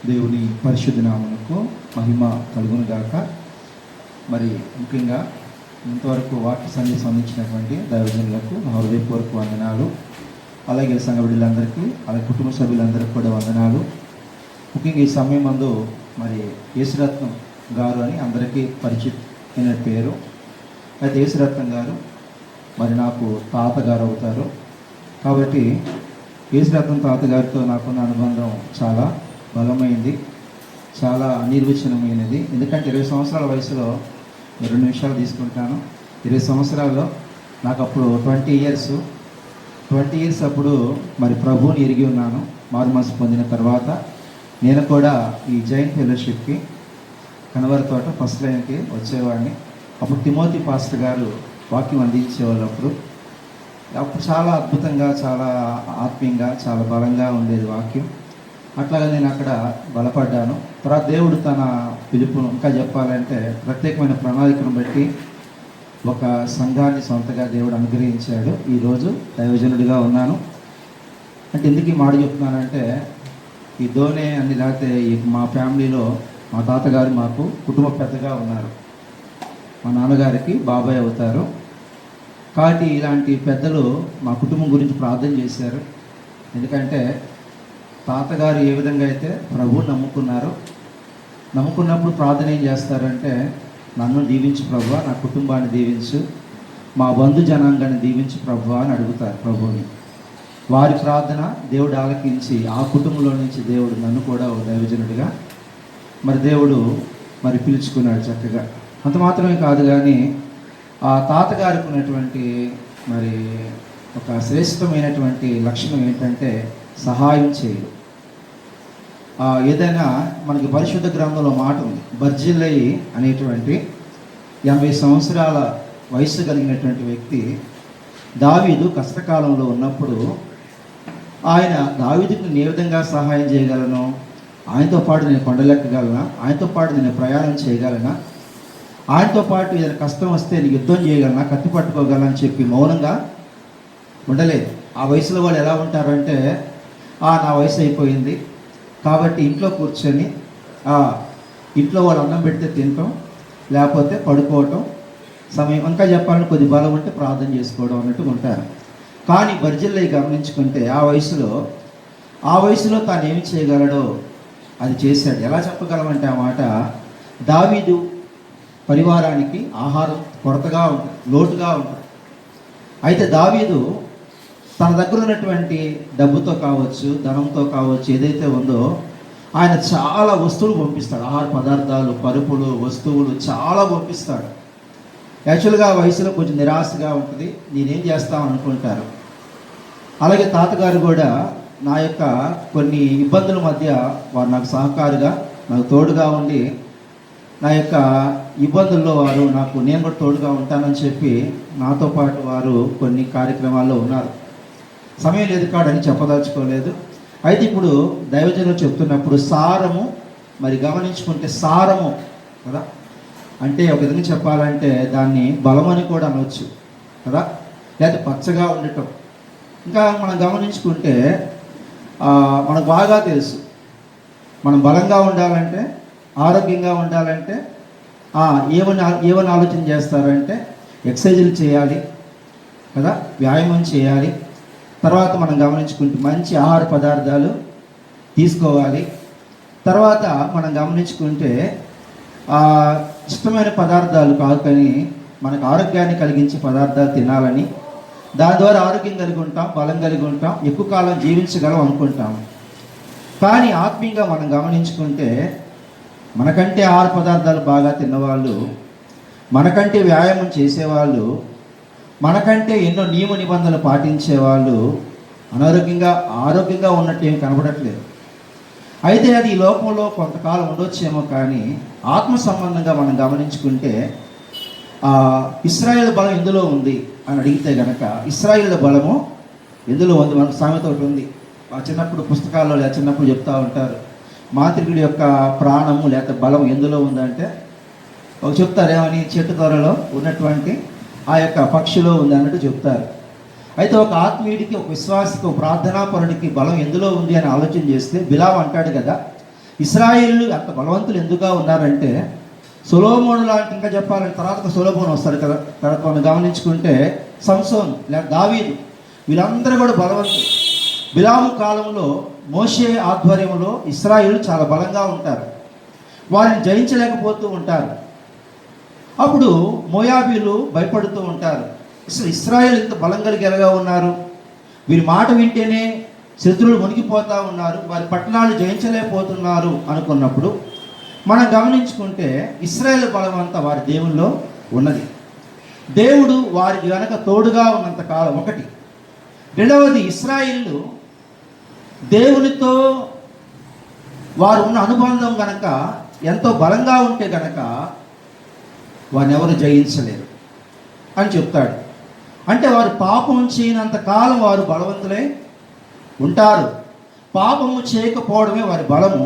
దేవుని పరిశుద్ధ నామమునకు మహిమ కలుగును గాక. మరి ముఖ్యంగా ఇంతవరకు వాక్య సందేశం అందించినటువంటి దైవజనులకు నా హృదయపూర్వక వందనాలు. అలాగే సంఘ బిడ్డలందరికీ, అలాగే కుటుంబ సభ్యులందరికీ కూడా వందనాలు. ముఖ్యంగా ఈ సమయం మందు మరి యేసురత్నం గారు అని అందరికీ పరిచితమైన పేరు. అయితే యేసురత్నం గారు మరి నాకు తాతగారు అవుతారు. కాబట్టి యేసురత్నం తాతగారితో నాకున్న అనుబంధం చాలా బలమైంది, చాలా అనిర్వచనమైనది. ఎందుకంటే 20 సంవత్సరాల వయసులో 2 నిమిషాలు తీసుకుంటాను. 20 సంవత్సరాల్లో నాకు అప్పుడు 20 ఇయర్స్ అప్పుడు మరి ప్రభువుని ఎరిగి ఉన్నాను. మారు మనసు పొందిన తర్వాత నేను కూడా ఈ జైన్ ఫెలోషిప్కి కనవరి తోట ఫస్ట్ లైన్కి వచ్చేవాడిని. అప్పుడు తిమోతి పాస్టర్ గారు వాక్యం అందించేవాళ్ళు. అప్పుడు చాలా అద్భుతంగా, చాలా ఆత్మీయంగా, చాలా బలంగా ఉండేది వాక్యం. అట్లాగా నేను అక్కడ బలపడ్డాను. తర్వాత దేవుడు తన పిలుపును, ఇంకా చెప్పాలంటే ప్రత్యేకమైన ప్రణాళికను బట్టి ఒక సంఘాన్ని సొంతగా దేవుడు అనుగ్రహించాడు. ఈరోజు దైవజనుడిగా ఉన్నాను. అంటే ఎందుకు ఈ మాట చెప్తున్నానంటే, ఈ ధోనే అని లేకపోతే మా ఫ్యామిలీలో మా తాతగారు మాకు కుటుంబ పెద్దగా ఉన్నారు. మా నాన్నగారికి బాబాయ్ అవుతారు. కాబట్టి ఇలాంటి పెద్దలు మా కుటుంబం గురించి ప్రార్థన చేశారు. ఎందుకంటే తాతగారు ఏ విధంగా అయితే ప్రభువు నమ్ముకున్నప్పుడు ప్రార్థన ఏం చేస్తారంటే, నన్ను దీవించు ప్రభువా, నా కుటుంబాన్ని దీవించు, మా బంధు జనాంగాన్ని దీవించు ప్రభువా అని అడుగుతారు ప్రభువుని. వారి ప్రార్థన దేవుడు ఆలకించి ఆ కుటుంబంలో నుంచి దేవుడు నన్ను కూడా ఒక దైవజనుడిగా మరి దేవుడు మరి పిలుచుకున్నాడు చక్కగా. అంత మాత్రమే కాదు, కానీ ఆ తాతగారికి ఉన్నటువంటి మరి ఒక శ్రేష్టమైనటువంటి లక్షణం ఏంటంటే సహాయం చేయడం. ఏదైనా మనకి పరిశుద్ధ గ్రంథంలో మాట ఉంది. బర్జిల్లయి అనేటువంటి 80 సంవత్సరాల వయసు కలిగినటువంటి వ్యక్తి దావీదు కష్టకాలంలో ఉన్నప్పుడు ఆయన దావీదుకి నేను ఏ విధంగా సహాయం చేయగలను, ఆయనతో పాటు నేను కొండలెక్కగలనా, ఆయనతో పాటు నేను ప్రయాణం చేయగలనా, ఆయనతో పాటు ఏదైనా కష్టం వస్తే నేను యుద్ధం చేయగలనా, కత్తి పట్టుకోగలనా అని చెప్పి మౌనంగా ఉండలేదు. ఆ వయసులో వాళ్ళు ఎలా ఉంటారంటే, నా వయసు అయిపోయింది కాబట్టి ఇంట్లో కూర్చొని ఇంట్లో వాళ్ళు అన్నం పెడితే తినటం, లేకపోతే పడుకోవటం, సమయం ఇంకా చెప్పాలని కొద్ది బలం ఉంటే ప్రార్థన చేసుకోవడం అన్నట్టు ఉంటారు. కానీ బర్జిల్లయి గమనించుకుంటే ఆ వయసులో తాను ఏమి చేయగలడో అది చేశాడు. ఎలా చెప్పగలమంటే ఆ మాట, దావీదు పరివారానికి ఆహారం కొరతగా ఉంటుంది, లోటుగా ఉంటుంది. అయితే దావీదు తన దగ్గర ఉన్నటువంటి డబ్బుతో కావచ్చు, ధనంతో కావచ్చు, ఏదైతే ఉందో ఆయన చాలా వస్తువులు పంపిస్తాడు. ఆహార పదార్థాలు, పరుపులు, వస్తువులు చాలా పంపిస్తాడు. యాక్చువల్గా ఆ వయసులో కొంచెం నిరాశగా ఉంటుంది, నేనేం చేస్తామని అనుకుంటారు. అలాగే తాతగారు కూడా నా యొక్క కొన్ని ఇబ్బందుల మధ్య వారు నాకు సహకారుగా, నాకు తోడుగా ఉండి, నా యొక్క ఇబ్బందుల్లో నేను కూడా తోడుగా ఉంటానని చెప్పి నాతో పాటు వారు కొన్ని కార్యక్రమాల్లో ఉన్నారు. సమయం లేదు కాడని చెప్పదలుచుకోలేదు. అయితే ఇప్పుడు దైవజనులు చెప్తున్నప్పుడు సారము మరి గమనించుకుంటే, సారము కదా అంటే ఒక విధంగా చెప్పాలంటే దాన్ని బలమని కూడా అనవచ్చు కదా, లేదా పచ్చగా ఉండటం. ఇంకా మనం గమనించుకుంటే మనకు బాగా తెలుసు, మనం బలంగా ఉండాలంటే, ఆరోగ్యంగా ఉండాలంటే ఏమని ఆలోచన చేస్తారంటే ఎక్సర్సైజులు చేయాలి కదా, వ్యాయామం చేయాలి. తర్వాత మనం గమనించుకుంటే మంచి ఆహార పదార్థాలు తీసుకోవాలి. తర్వాత మనం గమనించుకుంటే ఇష్టమైన పదార్థాలు కాదు, కానీ మనకు ఆరోగ్యాన్ని కలిగించే పదార్థాలు తినాలని, దాని ద్వారా ఆరోగ్యం కలిగి ఉంటాం, బలం కలిగి ఉంటాం, ఎక్కువ కాలం జీవించగలం అనుకుంటాం. కానీ ఆత్మీయంగా మనం గమనించుకుంటే మనకంటే ఆహార పదార్థాలు బాగా తిన్నవాళ్ళు, మనకంటే వ్యాయామం చేసేవాళ్ళు, మనకంటే ఎన్నో నియమ నిబంధనలు పాటించేవాళ్ళు ఆరోగ్యంగా ఉన్నట్టు ఏమి కనబడట్లేదు. అయితే అది ఈ లోకంలో కొంతకాలం ఉండొచ్చేమో, కానీ ఆత్మ సంబంధంగా మనం గమనించుకుంటే ఇశ్రాయేలు బలం ఎందులో ఉంది అని అడిగితే కనుక, ఇశ్రాయేలు బలము ఎందులో ఉంది? మనకు సామెత ఒకటి ఉంది, చిన్నప్పుడు పుస్తకాల్లో లేదా చిన్నప్పుడు చెప్తూ ఉంటారు, మాంత్రికుడి యొక్క ప్రాణము లేకపోతే బలం ఎందులో ఉందంటే ఒక చెప్తారు, ఏమని, చెట్టు త్వరలో ఉన్నటువంటి ఆ యొక్క పక్షిలో ఉంది అన్నట్టు చెప్తారు. అయితే ఒక ఆత్మీయుడికి, ఒక విశ్వాసికి, ఒక ప్రార్థనాపరుడికి బలం ఎందులో ఉంది అని ఆలోచన చేస్తే బిలాం అంటాడు కదా, ఇశ్రాయేలు అంత బలవంతులు ఎందుకుగా ఉన్నారంటే సొలొమోను లాంటి, ఇంకా చెప్పాలంటే తర్వాత సొలొమోను వస్తారు కదా, తర్వాత మనం గమనించుకుంటే సంసోన్ లేక దావీదు, వీళ్ళందరూ కూడా బలవంతులు. బిలాము కాలంలో మోషే ఆధ్వర్యంలో ఇశ్రాయేలు చాలా బలంగా ఉంటారు, వారిని జయించలేకపోతూ ఉంటారు. అప్పుడు మోయాబీలు భయపడుతూ ఉంటారు, అసలు ఇశ్రాయేలు ఇంత బలం కలిగి ఎలాగా ఉన్నారు, వీరి మాట వింటేనే శత్రువులు మునిగిపోతూ ఉన్నారు, వారి పట్టణాలు జయించలేకపోతున్నారు అనుకున్నప్పుడు మనం గమనించుకుంటే ఇశ్రాయేలు బలం అంతా వారి దేవుల్లో ఉన్నది. దేవుడు వారికి గనక తోడుగా ఉన్నంత కాలం ఒకటి. రెండవది, ఇశ్రాయేలు దేవునితో వారు ఉన్న అనుబంధం గనక ఎంతో బలంగా ఉంటే గనక వారిని ఎవరు జయించలేరు అని చెప్తాడు. అంటే వారు పాపం చేయనంత కాలం వారు బలవంతులై ఉంటారు. పాపము చేయకపోవడమే వారి బలము,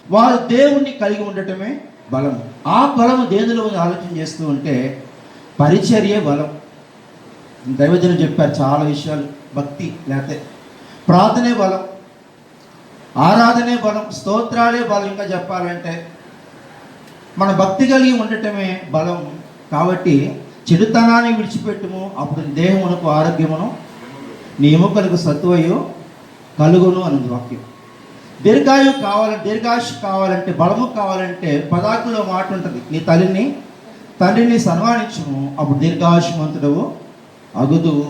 వారు దేవుణ్ణి కలిగి ఉండటమే బలము. ఆ బలము దేనిలో ఆలోచన చేస్తూ ఉంటే పరిచర్యే బలం. దైవజనం చెప్పారు చాలా విషయాలు, భక్తి లేకపోతే ప్రార్థనే బలం, ఆరాధనే బలం, స్తోత్రాలే బలం. ఇంకా చెప్పాలంటే మన భక్తి కలిగి ఉండటమే బలం. కాబట్టి చెడుతనాన్ని విడిచిపెట్టుము, అప్పుడు దేహమునకు ఆరోగ్యమును నీ ఎముకలకు సత్వయు కలుగును అన్నది వాక్యం. దీర్ఘాయుష్ కావాలంటే, బలము కావాలంటే పదాకులో మాట ఉంటుంది, నీ తండ్రిని సన్మానించుము, అప్పుడు దీర్ఘాయుష్మంతుడవు అగుదువు.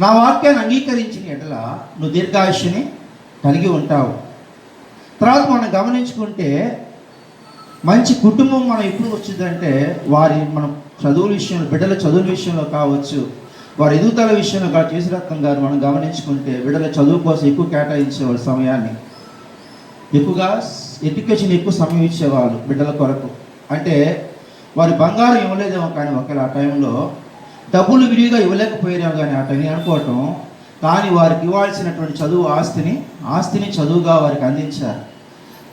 నా వాక్యాన్ని అంగీకరించిన ఎడల నువ్వు దీర్ఘాయుష్ని కలిగి ఉంటావు. తర్వాత మనం గమనించుకుంటే మంచి కుటుంబం మనం ఎప్పుడు వచ్చిందంటే మనం చదువుల విషయంలో, బిడ్డల చదువుల విషయంలో కావచ్చు, వారి ఎదుగుదల విషయంలో కేశరత్నం గారు మనం గమనించుకుంటే బిడ్డల చదువు కోసం ఎక్కువ కేటాయించేవాళ్ళు సమయాన్ని, ఎక్కువగా ఎడ్యుకేషన్ ఎక్కువ సమయం ఇచ్చేవాళ్ళు బిడ్డల కొరకు. అంటే వారి బంగారం ఇవ్వలేదేమో కానీ ఒకవేళ ఆ టైంలో డబ్బులు విరివిగా ఇవ్వలేకపోయారేమో కానీ ఆ టైం అనుకోవటం, కానీ వారికి ఇవ్వాల్సినటువంటి ఆస్తిని చదువుగా వారికి అందించారు.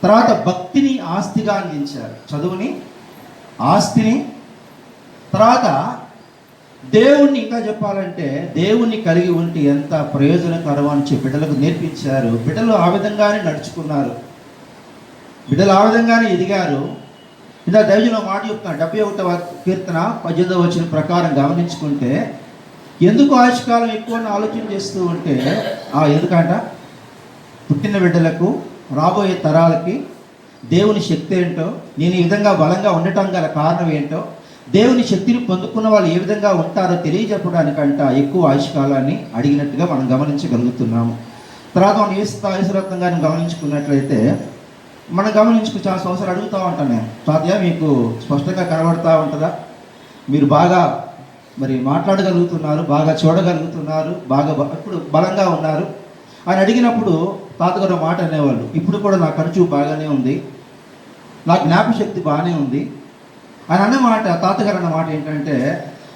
తర్వాత భక్తిని ఆస్తిగా అందించారు, చదువుని ఆస్తిని. తర్వాత దేవుణ్ణి, ఇంకా చెప్పాలంటే దేవుణ్ణి కలిగి ఉంటే ఎంత ప్రయోజనకరం అని బిడ్డలకు నేర్పించారు. బిడ్డలు ఆ విధంగానే నడుచుకున్నారు, బిడ్డలు ఆ విధంగానే ఎదిగారు. ఇలా దైవజనం మాట చెప్తున్నా, 71వ కీర్తన 18వ వచనం ప్రకారం గమనించుకుంటే ఎందుకు ఆయుష్కాలం ఎక్కువ ఆలోచన చేస్తూ ఉంటే ఎందుకంట పుట్టిన బిడ్డలకు, రాబోయే తరాలకి దేవుని శక్తి ఏంటో, నేను ఈ విధంగా బలంగా ఉండటం గల కారణం ఏంటో, దేవుని శక్తిని పొందుకున్న వాళ్ళు ఏ విధంగా ఉంటారో తెలియజెప్పడానికంట ఎక్కువ ఆయుష్కాలాన్ని అడిగినట్టుగా మనం గమనించగలుగుతున్నాము. తర్వాత మనం యేసురత్నం గారిని గమనించుకున్నట్లయితే మనం చాలా సంవత్సరాలు అడుగుతూ ఉంటాను నేను, తాతయ్య మీకు స్పష్టంగా కనబడుతూ ఉంటుందా, మీరు బాగా మరి మాట్లాడగలుగుతున్నారు, బాగా చూడగలుగుతున్నారు, బాగా ఇప్పుడు బలంగా ఉన్నారు అని అడిగినప్పుడు తాతగారు మాట అనేవాళ్ళు, ఇప్పుడు కూడా నా ఖర్చు బాగానే ఉంది, నా జ్ఞాపశక్తి బాగానే ఉంది అని అన్నమాట. తాతగారు అన్న మాట ఏంటంటే,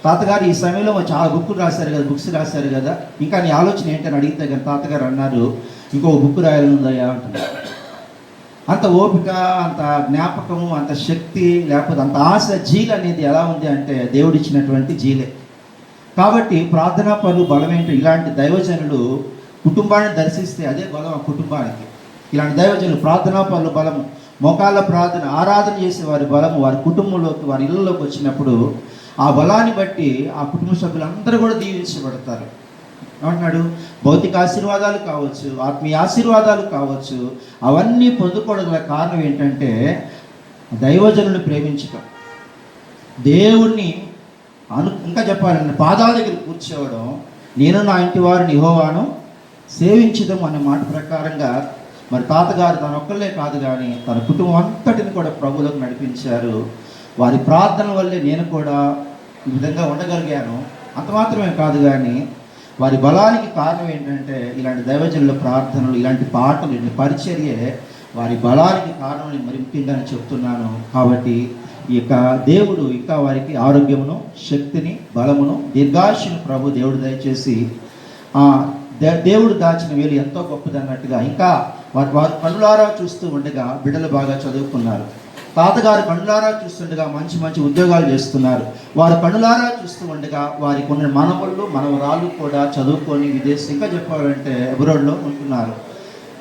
తాతగారు ఈ సమయంలో చాలా బుక్స్ రాశారు కదా, ఇంకా నీ ఆలోచన ఏంటని అడిగితే కానీ తాతగారు అన్నారు, ఇంకో బుక్ రాయాలని ఉందయ్యా అంటున్నారు. అంత ఓపిక, అంత జ్ఞాపకము, అంత శక్తి, లేకపోతే అంత ఆశ, జీలు అనేది ఎలా ఉంది అంటే దేవుడిచ్చినటువంటి జీలే. కాబట్టి ప్రార్థనా పనులు బలమేంటో, ఇలాంటి దైవజనులు కుటుంబాన్ని దర్శిస్తే అదే బలం ఆ కుటుంబానికి. ఇలాంటి దైవజనులు ప్రార్థనా పనులు బలము, మోకాళ్ళ ప్రార్థన, ఆరాధన చేసే వారి బలము వారి కుటుంబంలోకి, వారి ఇళ్ళలోకి వచ్చినప్పుడు ఆ బలాన్ని బట్టి ఆ కుటుంబ సభ్యులందరూ కూడా దీవించబడతారు. ఏమంటున్నాడు, భౌతిక ఆశీర్వాదాలు కావచ్చు, ఆత్మీయ ఆశీర్వాదాలు కావచ్చు, అవన్నీ పొందుకోవడం గల కారణం ఏంటంటే దైవజనుని ప్రేమించటం, దేవుణ్ణి ఇంకా చెప్పాలంటే పాదాల దగ్గర కూర్చోవడం, నేను నా ఇంటి వారిని యెహోవాను సేవించడం అనే మాట ప్రకారంగా మరి తాతగారు తన ఒక్కళ్ళే కాదు కానీ తన కుటుంబం అంతటిని కూడా ప్రభువులకు నడిపించారు. వారి ప్రార్థన వల్లే నేను కూడా ఈ విధంగా ఉండగలిగాను. అంత మాత్రమే కాదు కానీ వారి బలానికి కారణం ఏంటంటే ఇలాంటి దైవజనుల ప్రార్థనలు, ఇలాంటి పాటలు, ఇలాంటి పరిచర్యే వారి బలానికి కారణం మరి ముఖ్యంగా చెప్తున్నాను. కాబట్టి ఈ యొక్క దేవుడు ఇంకా వారికి ఆరోగ్యమును, శక్తిని, బలమును, దీర్ఘాయుష్ను ప్రభు దేవుడు దయచేసి దేవుడు దాచిన వేలు ఎంతో గొప్పది అన్నట్టుగా ఇంకా వారు కళ్ళారా చూస్తూ ఉండగా బిడ్డలు బాగా చదువుకున్నారు. తాతగారు కళ్ళారా చూస్తుండగా మంచి మంచి ఉద్యోగాలు చేస్తున్నారు. వారు కళ్ళారా చూస్తూ ఉండగా వారికి ఉన్న మనవళ్ళు, మనవరాళ్ళు కూడా చదువుకొని విదేశీ, ఇంకా చెప్పాలంటే అబ్రాడ్లో ఉంటున్నారు.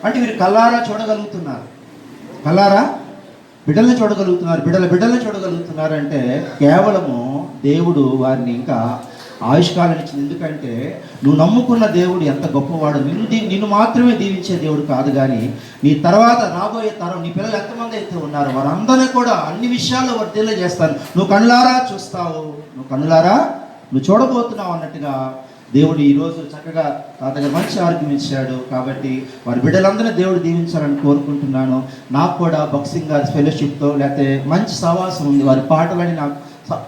అంటే వీరు కల్లారా చూడగలుగుతున్నారు, కల్లారా బిడ్డల్ని చూడగలుగుతున్నారు, బిడ్డల్ని చూడగలుగుతున్నారు. అంటే కేవలము దేవుడు వారిని ఇంకా ఆయుష్కాలం ఇచ్చింది. ఎందుకంటే నువ్వు నమ్ముకున్న దేవుడు ఎంత గొప్పవాడు. నిన్ను మాత్రమే దీవించే దేవుడు కాదు, కానీ నీ తర్వాత రాబోయే తరం, నీ పిల్లలు ఎంతమంది అయితే ఉన్నారు వారందరినీ కూడా అన్ని విషయాల్లో వర్ధిల్ల చేస్తాను. నువ్వు కళ్ళారా చూస్తావు, నువ్వు చూడబోతున్నావు అన్నట్టుగా దేవుడు ఈరోజు చక్కగా తాతగారు మంచి ఆరోగ్యం ఇచ్చాడు. కాబట్టి వారి బిడ్డలందరినీ దేవుడు దీవించాలని కోరుకుంటున్నాను. నాకు కూడా బాక్సింగ్ గారి ఫెలోషిప్తో లేకపోతే మంచి సహవాసం ఉంది. వారి పాటలని నాకు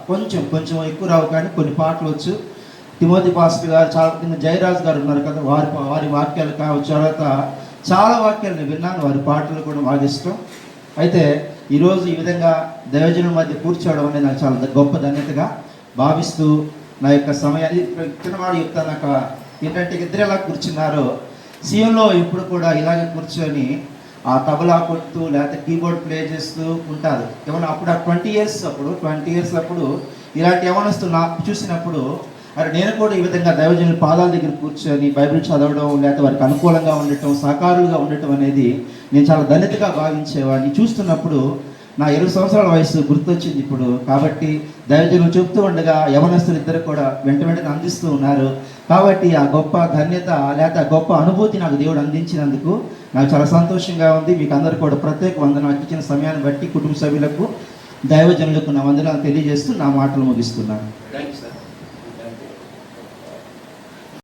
కొంచెం ఎక్కువ రావు, కానీ కొన్ని పాటలు వచ్చు. తిమోతి పాస్టర్ గారు, చాలా కింద జయరాజ్ గారు ఉన్నారు కదా, వారి వాక్యాలు కావచ్చు, తర్వాత చాలా వాక్యాలు నేను విన్నాను. వారి పాటలు కూడా బాగా ఇష్టం. అయితే ఈరోజు ఈ విధంగా దైవజనుల మధ్య కూర్చోవడం అనేది నాకు చాలా గొప్ప ధన్యతగా భావిస్తూ నా యొక్క సమయాన్ని చిన్నవాడు చెప్తాను. నాకు ఏంటంటే ఇద్దరు ఎలా కూర్చున్నారో సీఎంలో ఎప్పుడు కూడా ఇలాగే కూర్చొని ఆ తబలా కొడుతూ లేకపోతే కీబోర్డ్ ప్లే చేస్తూ ఉంటారు. ఏమన్నా అప్పుడు 20 ఇయర్స్ అప్పుడు ఇలాంటి యవనస్తులు నాకు చూసినప్పుడు, అరే నేను కూడా ఈ విధంగా దైవజనుల పాదాల దగ్గర కూర్చొని బైబిల్ చదవడం, లేకపోతే వారికి అనుకూలంగా ఉండటం, సహకారులుగా ఉండటం అనేది నేను చాలా ధన్యతగా భావించేవాడిని. చూస్తున్నప్పుడు నా 20 సంవత్సరాల వయసు గుర్తొచ్చింది ఇప్పుడు. కాబట్టి దైవజనులు చెప్తూ ఉండగా యవనస్తులు ఇద్దరు కూడా వెంటనే అందిస్తూ ఉన్నారు. కాబట్టి ఆ గొప్ప ధన్యత లేకపోతే ఆ గొప్ప అనుభూతి నాకు దేవుడు అందించినందుకు నాకు చాలా సంతోషంగా ఉంది. మీకు అందరూ కూడా ప్రత్యేక వందనాలు. ఇచ్చిన సమయాన్ని బట్టి కుటుంబ సభ్యులకు, దైవజనులకు నా వందనాలు తెలియజేస్తూ నా మాటలు ముగిస్తున్నాను.